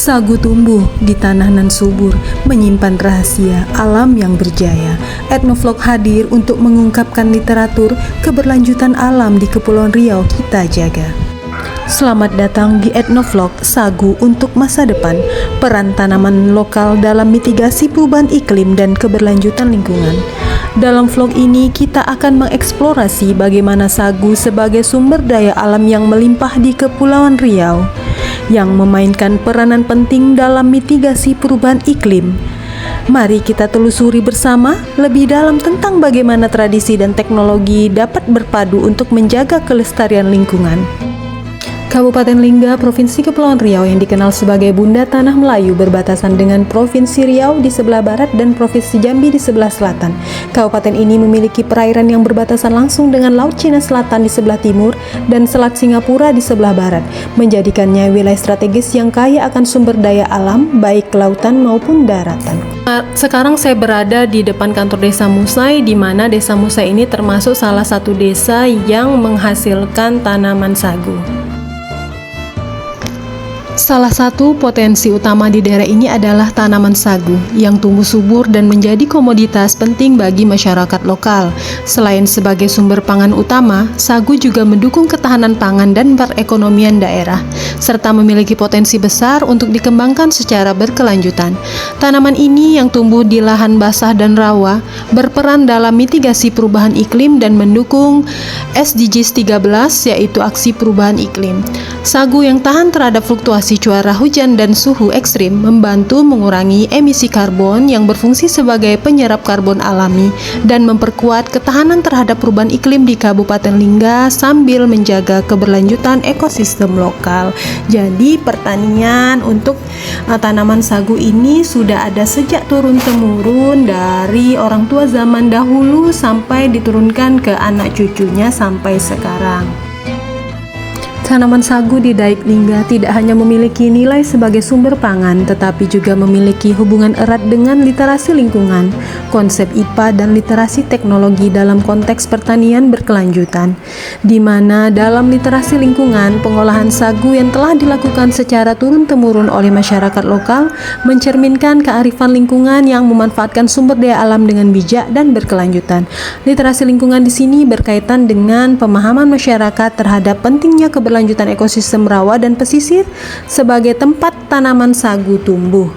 Sagu tumbuh di tanah nan subur, menyimpan rahasia alam yang berjaya. Etnovlog hadir untuk mengungkapkan literatur keberlanjutan alam di Kepulauan Riau kita jaga. Selamat datang di Etnovlog Sagu untuk Masa Depan, peran tanaman lokal dalam mitigasi perubahan iklim dan keberlanjutan lingkungan. Dalam vlog ini kita akan mengeksplorasi bagaimana sagu sebagai sumber daya alam yang melimpah di Kepulauan Riau, yang memainkan peranan penting dalam mitigasi perubahan iklim. Mari kita telusuri bersama lebih dalam tentang bagaimana tradisi dan teknologi dapat berpadu untuk menjaga kelestarian lingkungan. Kabupaten Lingga, Provinsi Kepulauan Riau yang dikenal sebagai Bunda Tanah Melayu berbatasan dengan Provinsi Riau di sebelah barat dan Provinsi Jambi di sebelah selatan. Kabupaten ini memiliki perairan yang berbatasan langsung dengan Laut Cina Selatan di sebelah timur dan Selat Singapura di sebelah barat, menjadikannya wilayah strategis yang kaya akan sumber daya alam baik lautan maupun daratan. Sekarang saya berada di depan kantor Desa Musai, di mana Desa Musai ini termasuk salah satu desa yang menghasilkan tanaman sagu. Salah satu potensi utama di daerah ini adalah tanaman sagu yang tumbuh subur dan menjadi komoditas penting bagi masyarakat lokal. Selain sebagai sumber pangan utama, sagu juga mendukung ketahanan pangan dan perekonomian daerah, serta memiliki potensi besar untuk dikembangkan secara berkelanjutan. Tanaman ini yang tumbuh di lahan basah dan rawa berperan dalam mitigasi perubahan iklim dan mendukung SDGs 13, yaitu aksi perubahan iklim. Sagu yang tahan terhadap fluktuasi cuaca hujan dan suhu ekstrim membantu mengurangi emisi karbon yang berfungsi sebagai penyerap karbon alami dan memperkuat ketahanan terhadap perubahan iklim di Kabupaten Lingga sambil menjaga keberlanjutan ekosistem lokal. Jadi pertanian untuk tanaman sagu ini sudah ada sejak turun-temurun dari orang tua zaman dahulu sampai diturunkan ke anak cucunya sampai sekarang. Tanaman sagu di Daik Lingga tidak hanya memiliki nilai sebagai sumber pangan, tetapi juga memiliki hubungan erat dengan literasi lingkungan, konsep IPA dan literasi teknologi dalam konteks pertanian berkelanjutan, di mana dalam literasi lingkungan, pengolahan sagu yang telah dilakukan secara turun-temurun oleh masyarakat lokal mencerminkan kearifan lingkungan yang memanfaatkan sumber daya alam dengan bijak dan berkelanjutan. Literasi lingkungan di sini berkaitan dengan pemahaman masyarakat terhadap pentingnya keberlanjutan ekosistem rawa dan pesisir sebagai tempat tanaman sagu tumbuh.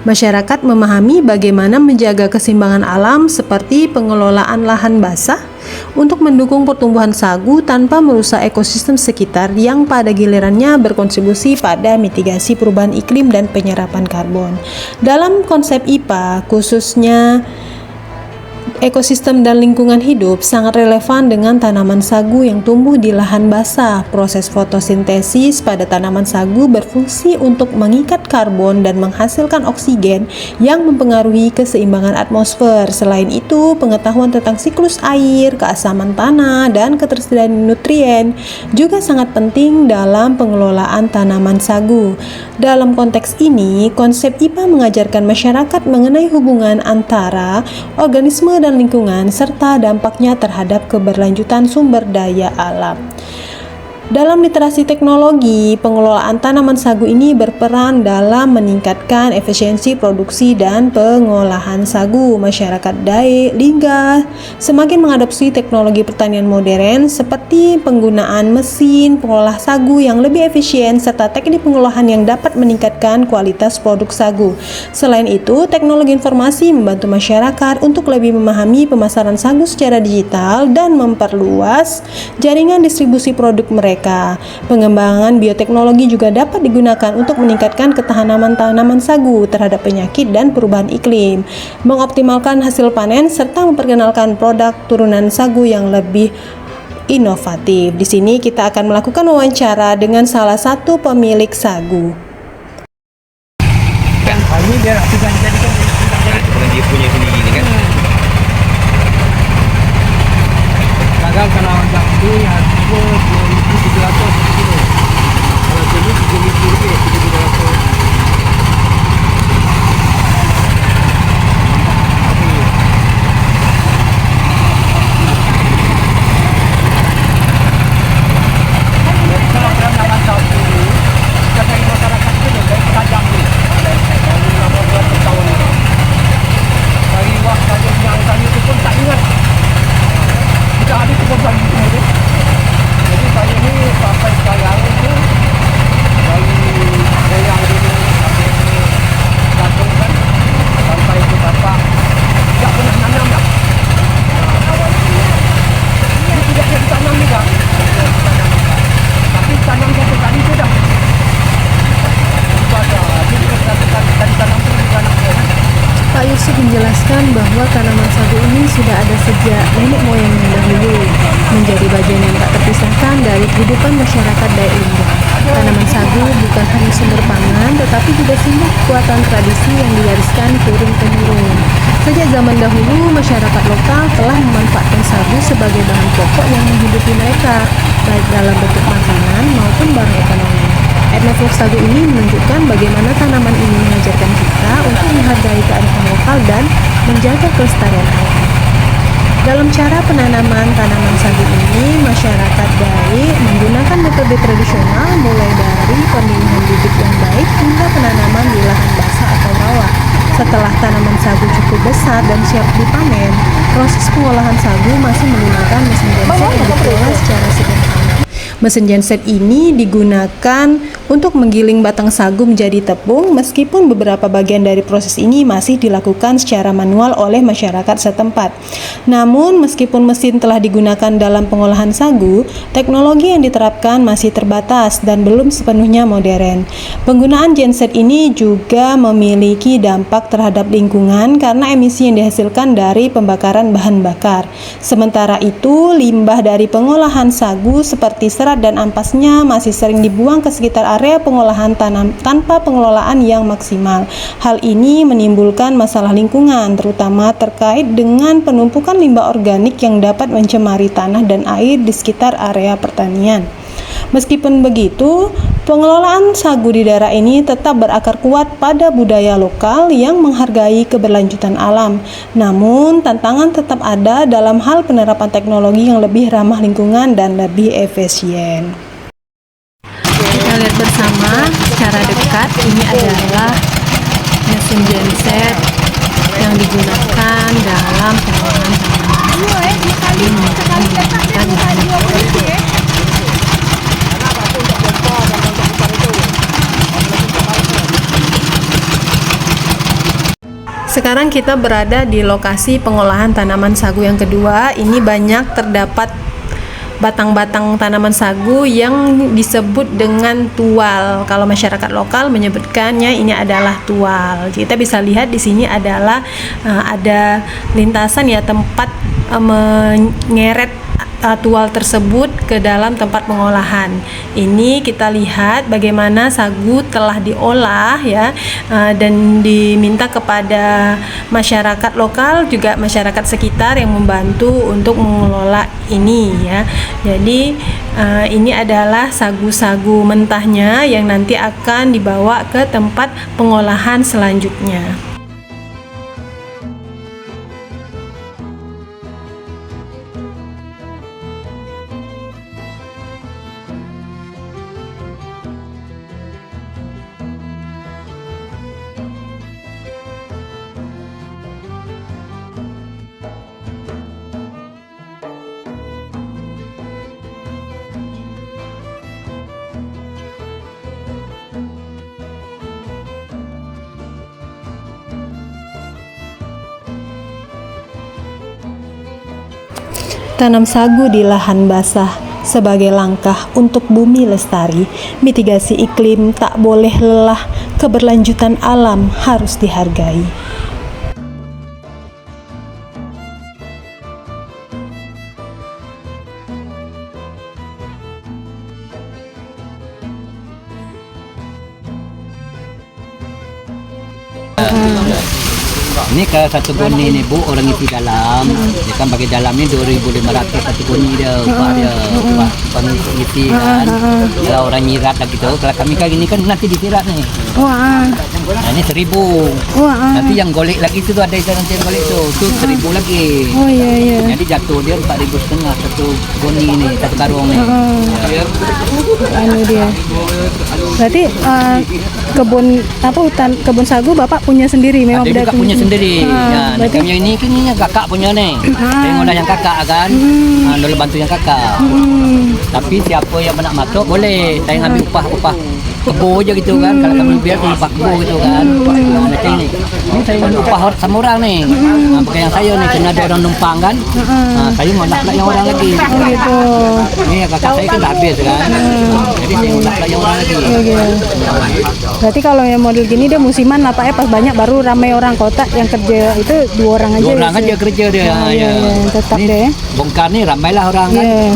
Masyarakat memahami bagaimana menjaga keseimbangan alam seperti pengelolaan lahan basah untuk mendukung pertumbuhan sagu tanpa merusak ekosistem sekitar yang pada gilirannya berkontribusi pada mitigasi perubahan iklim dan penyerapan karbon. Dalam konsep IPA, khususnya ekosistem dan lingkungan hidup sangat relevan dengan tanaman sagu yang tumbuh di lahan basah. Proses fotosintesis pada tanaman sagu berfungsi untuk mengikat karbon dan menghasilkan oksigen yang mempengaruhi keseimbangan atmosfer. Selain itu, pengetahuan tentang siklus air, keasaman tanah, dan ketersediaan nutrien juga sangat penting dalam pengelolaan tanaman sagu. Dalam konteks ini, konsep IPA mengajarkan masyarakat mengenai hubungan antara organisme dan lingkungan serta dampaknya terhadap keberlanjutan sumber daya alam. Dalam literasi teknologi, pengelolaan tanaman sagu ini berperan dalam meningkatkan efisiensi produksi dan pengolahan sagu. Masyarakat Daik Lingga semakin mengadopsi teknologi pertanian modern seperti penggunaan mesin pengolah sagu yang lebih efisien serta teknik pengolahan yang dapat meningkatkan kualitas produk sagu. Selain itu, teknologi informasi membantu masyarakat untuk lebih memahami pemasaran sagu secara digital dan memperluas jaringan distribusi produk mereka. Pengembangan bioteknologi juga dapat digunakan untuk meningkatkan ketahanan tanaman sagu terhadap penyakit dan perubahan iklim, mengoptimalkan hasil panen, serta memperkenalkan produk turunan sagu yang lebih inovatif. Di sini kita akan melakukan wawancara dengan salah satu pemilik sagu. Ini dia sudah jadi dia punya sendiri kan. Kadang tanaman sagu harga 2.700 kilo. Kalau ini 3.000 rupiah, 3.700. Kalau tanaman sagu, kata masyarakat itu dari pedagang ini. menjelaskan bahwa tanaman sagu ini sudah ada sejak nenek moyang yang dahulu, menjadi bagian yang tak terpisahkan dari kehidupan masyarakat Dayak Lingga. Tanaman sagu bukan hanya sumber pangan, tetapi juga simbol kekuatan tradisi yang diwariskan turun-temurun. Sejak zaman dahulu, masyarakat lokal telah memanfaatkan sagu sebagai bahan pokok yang menghidupi mereka, baik dalam bentuk makanan maupun barang ekonomi. Etnoflog sagu ini menunjukkan bagaimana tanaman ini mengajarkan kita untuk menghargai kearifan lokal dan menjaga kelestarian alam. Dalam cara penanaman tanaman sagu ini, masyarakat Dayak menggunakan metode tradisional mulai dari pemilihan bibit yang baik hingga penanaman di lahan basah atau rawa. Setelah tanaman sagu cukup besar dan siap dipanen, proses pengolahan sagu masih menggunakan mesin genset yang dikelola secara sederhana. Mesin genset ini digunakan untuk menggiling batang sagu menjadi tepung, meskipun beberapa bagian dari proses ini masih dilakukan secara manual oleh masyarakat setempat. Namun, meskipun mesin telah digunakan dalam pengolahan sagu, teknologi yang diterapkan masih terbatas dan belum sepenuhnya modern. Penggunaan genset ini juga memiliki dampak terhadap lingkungan karena emisi yang dihasilkan dari pembakaran bahan bakar. Sementara itu, limbah dari pengolahan sagu seperti serat dan ampasnya masih sering dibuang ke sekitar area pengolahan tanam tanpa pengelolaan yang maksimal. Hal ini menimbulkan masalah lingkungan, terutama terkait dengan penumpukan limbah organik yang dapat mencemari tanah dan air di sekitar area pertanian. Meskipun begitu, pengelolaan sagu di daerah ini tetap berakar kuat pada budaya lokal yang menghargai keberlanjutan alam. Namun, tantangan tetap ada dalam hal penerapan teknologi yang lebih ramah lingkungan dan lebih efisien. Kita lihat bersama secara dekat, ini adalah mesin genset yang digunakan dalam pengolahan tanaman. Sekarang kita berada di lokasi pengolahan tanaman sagu yang kedua. Ini banyak terdapat batang-batang tanaman sagu yang disebut dengan tual. Kalau masyarakat lokal menyebutkannya ini adalah tual. Kita bisa lihat di sini adalah ada lintasan ya, tempat menyeret tual tersebut ke dalam tempat pengolahan. Ini kita lihat bagaimana sagu telah diolah ya, dan diminta kepada masyarakat lokal juga masyarakat sekitar yang membantu untuk mengelola ini ya. Jadi ini adalah sagu-sagu mentahnya yang nanti akan dibawa ke tempat pengolahan selanjutnya. Tanam sagu di lahan basah sebagai langkah untuk bumi lestari. Mitigasi iklim tak boleh lelah, keberlanjutan alam harus dihargai. Ini ke satu goni ni Bu, orang isi dalam. Dia kan bagi dalam ni 2.500 satu goni dia, upah dia. Upah isi kan. Dia orang nyirat lagi tu. Kalau kami kan ini kan nanti disirat ni. Wah. Nah, ini 1.000. Wah. Nanti yang golek lagi tu ada nanti yang golek tu 1.000 lagi. Oh iya iya. Jadi jatuh dia 4.500 satu goni ni, satu karung ni. Anu dia. Berarti kebun sagu Bapak punya sendiri memang Ada juga punya sendiri. Ya, berarti kami yang ini kan kakak punya ni. Tengoklah yang kakak kan. Dulu bantu yang kakak. Tapi siapa yang nak masuk boleh. Saya ambil upah kebo aja gitu kan. Kalau kami biar upah kebo gitu kan. Nah, macam ini saya upah sama orang nih. Nah, pakai yang saya nih kena ada orang numpang kan. Nah, saya ngolah pula yang orang lagi. Oh gitu. Ini kakak saya kan dah habis kan. Jadi saya ngolah pula yang orang lagi. Berarti kalau yang model gini dia musiman lah Pak ya, pas banyak baru ramai orang kota yang kerja itu 2 orang aja. 2 orang aja kerja dia. Iya, tetap Ini deh ya. bongkar nih ramailah orang kan. Iya.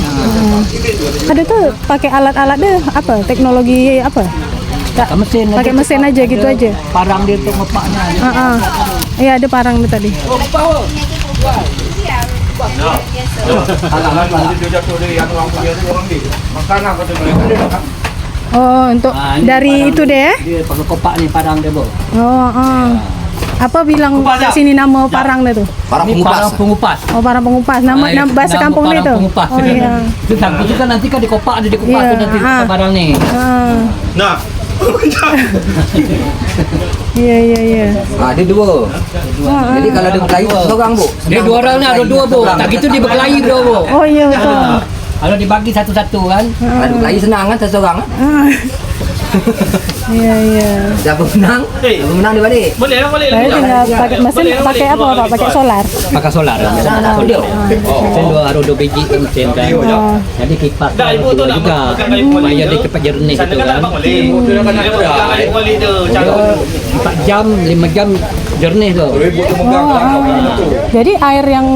Ada tuh pakai alat-alat deh apa? Teknologi apa? Pakai mesin. Pakai mesin aja gitu aja. Parang dia untuk ngepaknya. Iya ada parang tuh tadi. Oh untuk Ini dari parang itu deh ya? Dia pakai kopak nih parang dia, Bu. Oh. Apa bilang ke sini nama parang deh tuh? Ini parang pengupas. Oh parang pengupas. Nama bahasa kampung parang itu. pengupas. Oh iya. Itu sangkut itu kan nanti kan dikopak ada dikupas Iya, tuh nanti parang nih. Nah, Iya. Ada 2. Jadi kalau dia berkelahi seorang Bu. Dia 2 orang ni ada 2, Bu. Tak gitu dia berkelahi bro, Bu. Oh iya betul. Kalau dibagi satu-satu kan. Kalau berkelahi senang kan seorang. Iya. Siapa menang? Siapa menang dia balik. boleh lah, boleh Saya tinggal pakai mesin pakai apa Pak? Pakai solar. Pakai solar. Mesin 2 biji kan mesin kan. Jadi kipas Dah, ibu tu nak juga. makan kayu poli Supaya tu. dia cepat jernih Sana gitu kan kan. tak boleh. Dia makan kayu poli tu. Cara 4 jam, 5 jam jernih tu. Jadi air yang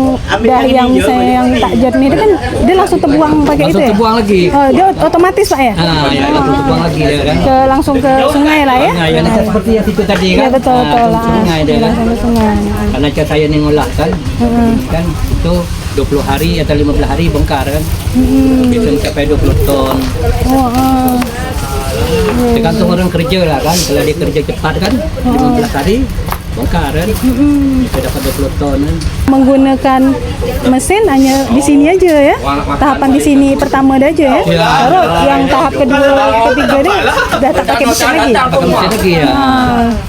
yang misalnya yang tak jernih itu kan dia langsung terbuang pakai itu Langsung ya? terbuang lagi. Oh, dia otomatis Pak ya? Ya, langsung terbuang lagi dia kan. Langsung ke sungai lah ya? Nah, yang seperti yang situ tadi kan. Iya betul lah. Sungai dia kan. Langsung ke sungai. Karena cara saya ni ngolah kan. Kan itu 20 hari atau 15 hari bongkar kan. Bisa mencapai 20 ton. Tergantung orang kerja lah kan. Kalau dia kerja cepat kan 15 hari bongkar kan. Bisa dapat 20 ton kan. Menggunakan mesin hanya di sini aja ya? Tahapan di sini pertama dah aja ya? Ya. Baru yang tahap kedua, ketiga ni dah tak pakai mesin lagi? Pakai mesin lagi ya.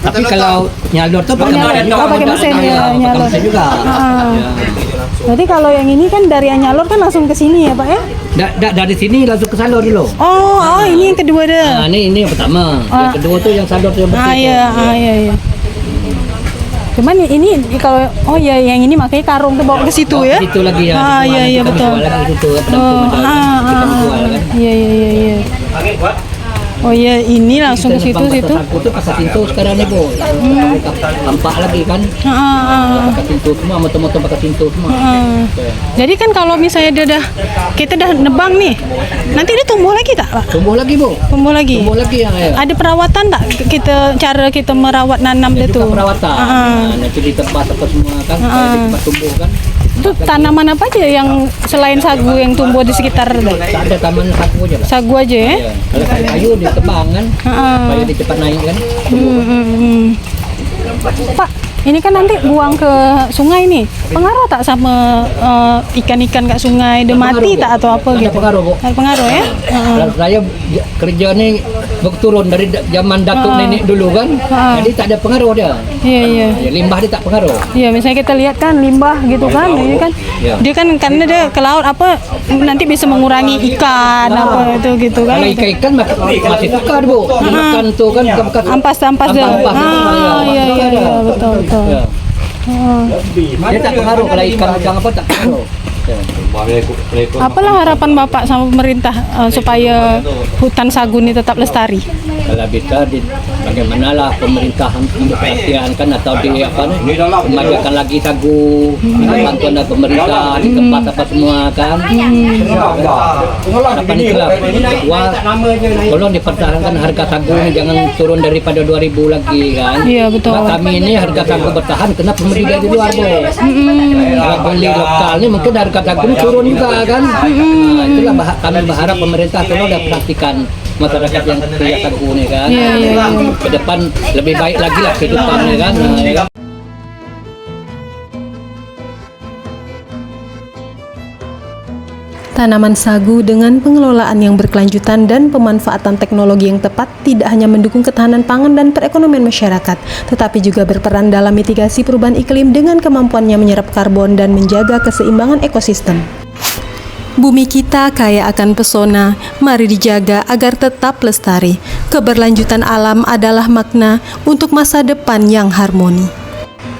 Tapi kalau nyalur tu pakai mesin juga. pakai mesin ya, Pakai nyalur. mesin juga. Ya. Berarti kalau yang ini kan dari yang nyalur kan langsung ke sini ya Pak ya? Dari sini langsung ke salur dulu. Oh ini yang kedua dah. Nah, ini yang pertama. Yang kedua tu yang salur tu yang bersih. Iya. Cuman ini kalau yang ini makanya karung tuh bawa ke situ ya? Ke situ lagi ya. Iya Kita betul. jual lagi ke situ. Penampung ada. Kita jual kan. Iya. angin kuat. Oh iya, ini langsung ke situ. Aku tuh pasar pintu sekarang nih, Bu. Tampak lagi kan. Pakai pintu semua, motor-motor pakai pintu semua. Jadi kan kalau misalnya kita dah nebang nih, nanti dia tumbuh lagi tak, Pak? Tumbuh lagi, Bu. Tumbuh lagi. Tumbuh lagi ya. Ada perawatan tak? Cara kita merawat nanam dia tuh? Perawatan. Nanti ditebas apa semua kan, supaya dia cepat tumbuh kan. Itu tanaman apa aja yang selain sagu yang tumbuh di sekitar? Tak ada taman sagu aja, Pak. Sagu aja ya? Ya. Kalau kayu ditebang kan, supaya dia cepat naik kan. Pak, ini kan nanti buang ke sungai nih. Pengaruh tak sama ikan-ikan kat sungai? Dia mati tak atau apa Ada gitu? pengaruh, Bu. Ada pengaruh ya? Kalau saya kerja ni turun dari zaman datuk nenek dulu kan, jadi tak ada pengaruh dia. Iya. Ya, limbah dia tak pengaruh. Iya, misalnya kita lihat kan limbah gitu kan, ini kan Ya. dia kan karena dia ke laut apa nanti bisa mengurangi ikan apa itu gitu kan. Kalau ikan masih suka dia, Bu. Makan tu kan bekas Ampas-ampas dia. Iya, betul. Ya. Dia tak pengaruh kalau ikan udang apa tak pengaruh. Ya. Apalah harapan Bapak sama pemerintah supaya hutan sagu ini tetap lestari? Kalau bisa bagaimanalah pemerintah ambil perhatian kan atau di apa nih memajukan lagi sagu, bantuan dari pemerintah di tempat apa semua kan. Harapan itulah. Kedua, tolong dipertahankan harga sagu ini jangan turun daripada 2.000 lagi kan. Iya, betul. Sebab kami ini harga sagu bertahan kena pembeli dari luar, Bu. Kalau beli lokal ni mungkin harga sagu ni turun juga kan. Nah, itulah kami berharap pemerintah tolong dah perhatikan masyarakat yang kerja sagu ni kan. Ke depan lebih baik lagi lah kehidupannya kan. Tanaman sagu dengan pengelolaan yang berkelanjutan dan pemanfaatan teknologi yang tepat tidak hanya mendukung ketahanan pangan dan perekonomian masyarakat, tetapi juga berperan dalam mitigasi perubahan iklim dengan kemampuannya menyerap karbon dan menjaga keseimbangan ekosistem. Bumi kita kaya akan pesona, mari dijaga agar tetap lestari. keberlanjutan alam adalah makna untuk masa depan yang harmoni.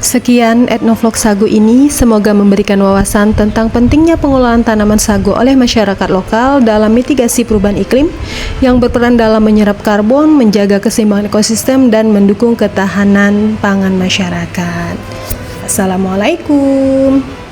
Sekian etnovlog sagu ini, semoga memberikan wawasan tentang pentingnya pengelolaan tanaman sagu oleh masyarakat lokal dalam mitigasi perubahan iklim yang berperan dalam menyerap karbon, menjaga keseimbangan ekosistem, dan mendukung ketahanan pangan masyarakat. Assalamualaikum.